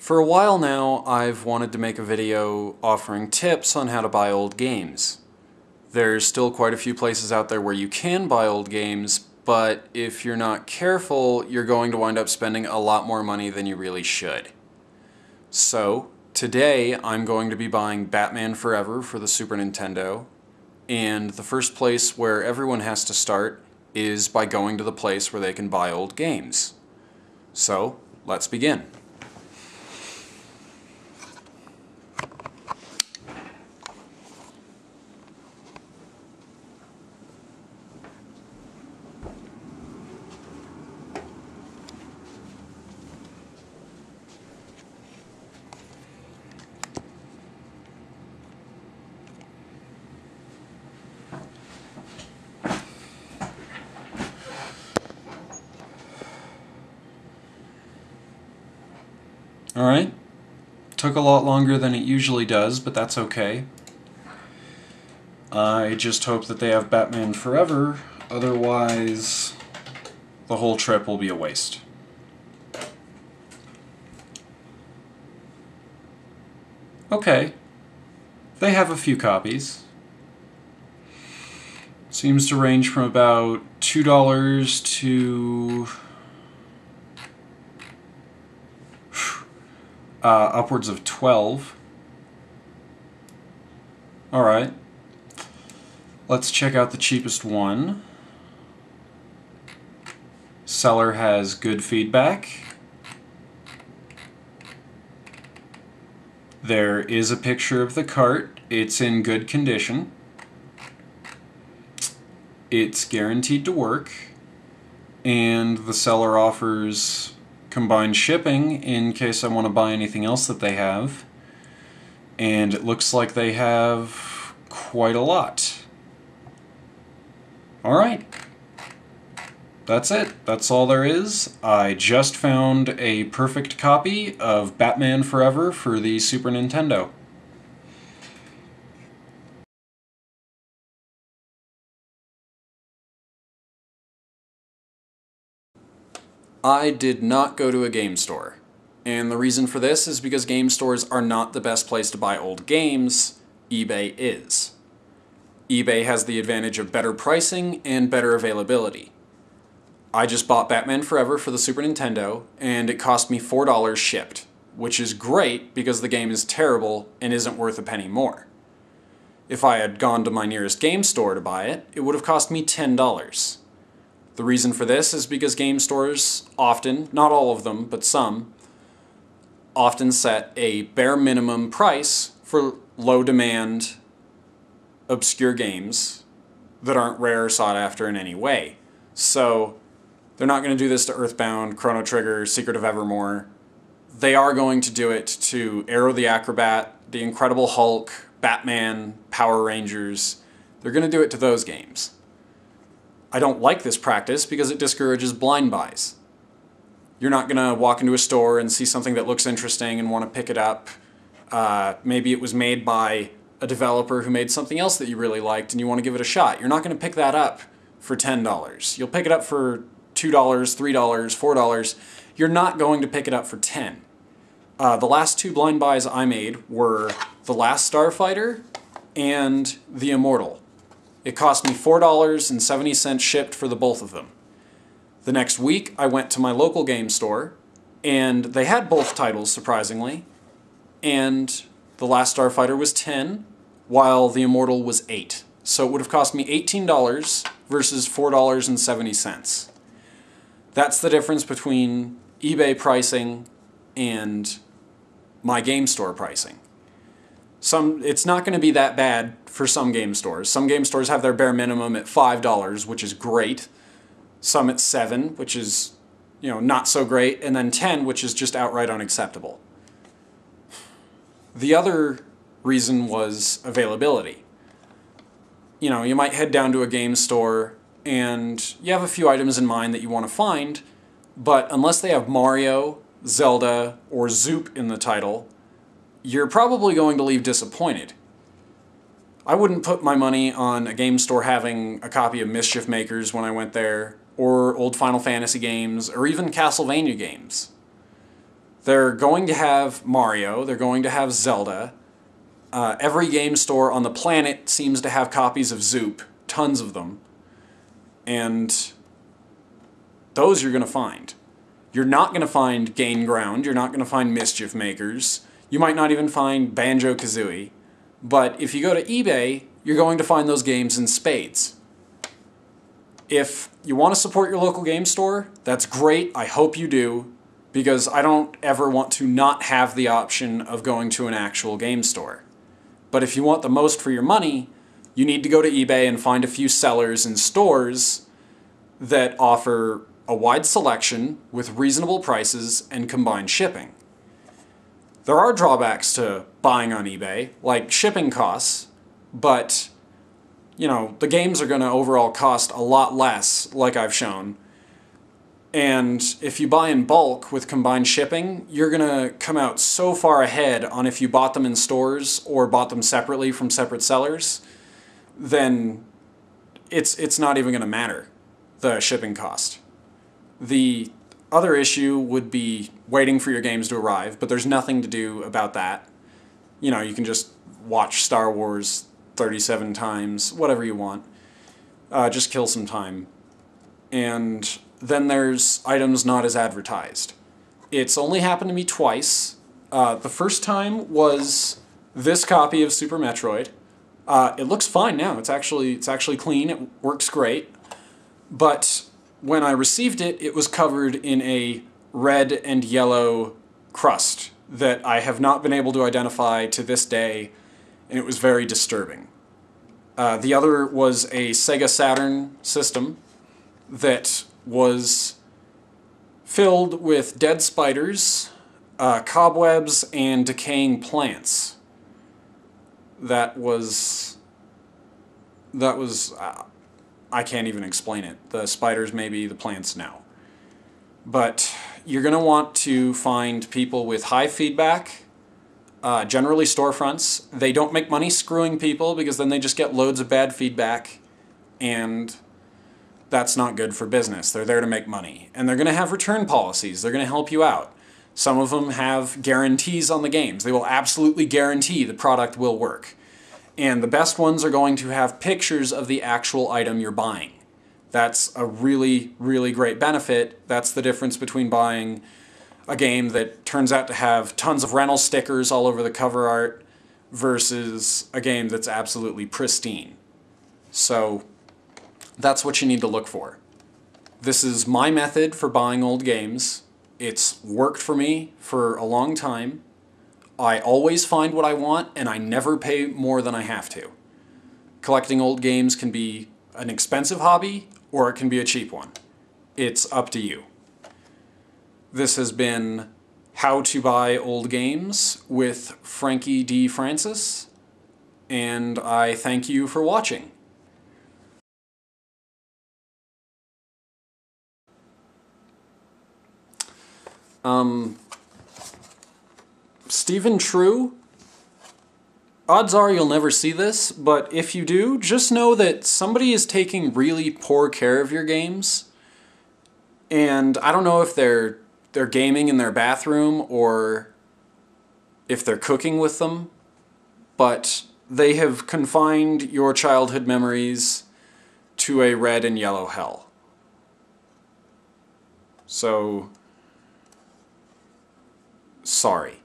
For a while now, I've wanted to make a video offering tips on how to buy old games. There's still quite a few places out there where you can buy old games, but if you're not careful, you're going to wind up spending a lot more money than you really should. So, today I'm going to be buying Batman Forever for the Super Nintendo, and the first place where everyone has to start is by going to the place where they can buy old games. So, let's begin. Alright, took a lot longer than it usually does, but that's okay. I just hope that they have Batman Forever, otherwise the whole trip will be a waste. Okay, they have a few copies. Seems to range from about $2 to upwards of 12. Alright. Let's check out the cheapest one. Seller has good feedback. There is a picture of the cart. It's in good condition. It's guaranteed to work. And the seller offers combined shipping in case I want to buy anything else that they have, and it looks like they have quite a lot. Alright, that's it. That's all there is. I just found a perfect copy of Batman Forever for the Super Nintendo. I did not go to a game store, and the reason for this is because game stores are not the best place to buy old games. eBay is. eBay has the advantage of better pricing and better availability. I just bought Batman Forever for the Super Nintendo, and it cost me $4 shipped, which is great because the game is terrible and isn't worth a penny more. If I had gone to my nearest game store to buy it, it would have cost me $10. The reason for this is because game stores often, not all of them, but some, often set a bare minimum price for low-demand, obscure games that aren't rare or sought after in any way. So they're not going to do this to Earthbound, Chrono Trigger, Secret of Evermore. They are going to do it to Arrow the Acrobat, The Incredible Hulk, Batman, Power Rangers. They're going to do it to those games. I don't like this practice because it discourages blind buys. You're not going to walk into a store and see something that looks interesting and want to pick it up. Maybe it was made by a developer who made something else that you really liked and you want to give it a shot. You're not going to pick that up for $10. You'll pick it up for $2, $3, $4. You're not going to pick it up for $10. The last two blind buys I made were The Last Starfighter and The Immortal. It cost me $4.70 shipped for the both of them. The next week, I went to my local game store, and they had both titles, surprisingly, and The Last Starfighter was $10, while The Immortal was $8. So it would have cost me $18 versus $4.70. That's the difference between eBay pricing and my game store pricing. It's not going to be that bad for some game stores. Some game stores have their bare minimum at $5, which is great. Some at $7, which is, not so great, and then $10, which is just outright unacceptable. The other reason was availability. You might head down to a game store and you have a few items in mind that you want to find, but unless they have Mario, Zelda, or Zoop in the title, you're probably going to leave disappointed. I wouldn't put my money on a game store having a copy of Mischief Makers when I went there, or old Final Fantasy games, or even Castlevania games. They're going to have Mario, they're going to have Zelda. Every game store on the planet seems to have copies of Zoop, tons of them. And those you're going to find. You're not going to find Gain Ground, you're not going to find Mischief Makers, you might not even find Banjo-Kazooie, but if you go to eBay, you're going to find those games in spades. If you want to support your local game store, that's great, I hope you do, because I don't ever want to not have the option of going to an actual game store. But if you want the most for your money, you need to go to eBay and find a few sellers and stores that offer a wide selection with reasonable prices and combined shipping. There are drawbacks to buying on eBay, like shipping costs, but you know, the games are going to overall cost a lot less, like I've shown. And if you buy in bulk with combined shipping, you're going to come out so far ahead on if you bought them in stores or bought them separately from separate sellers, then it's not even going to matter, the shipping cost. The other issue would be waiting for your games to arrive, but there's nothing to do about that. You know, you can just watch Star Wars 37 times, whatever you want. Just kill some time. And then there's items not as advertised. It's only happened to me twice. The first time was this copy of Super Metroid. It looks fine now. It's actually clean. It works great. But when I received it, it was covered in a red and yellow crust that I have not been able to identify to this day, and it was very disturbing. The other was a Sega Saturn system that was filled with dead spiders, cobwebs, and decaying plants. That was I can't even explain it. The spiders maybe, the plants no. But you're going to want to find people with high feedback, generally storefronts. They don't make money screwing people because then they just get loads of bad feedback, and that's not good for business. They're there to make money. And they're going to have return policies. They're going to help you out. Some of them have guarantees on the games. They will absolutely guarantee the product will work. And the best ones are going to have pictures of the actual item you're buying. That's a really, really great benefit. That's the difference between buying a game that turns out to have tons of rental stickers all over the cover art versus a game that's absolutely pristine. So that's what you need to look for. This is my method for buying old games. It's worked for me for a long time. I always find what I want, and I never pay more than I have to. Collecting old games can be an expensive hobby, or it can be a cheap one. It's up to you. This has been How to Buy Old Games with FrankieDFrancis, and I thank you for watching. Stephen True, odds are you'll never see this, but if you do, just know that somebody is taking really poor care of your games. And I don't know if they're gaming in their bathroom or if they're cooking with them, but they have confined your childhood memories to a red and yellow hell. So, sorry.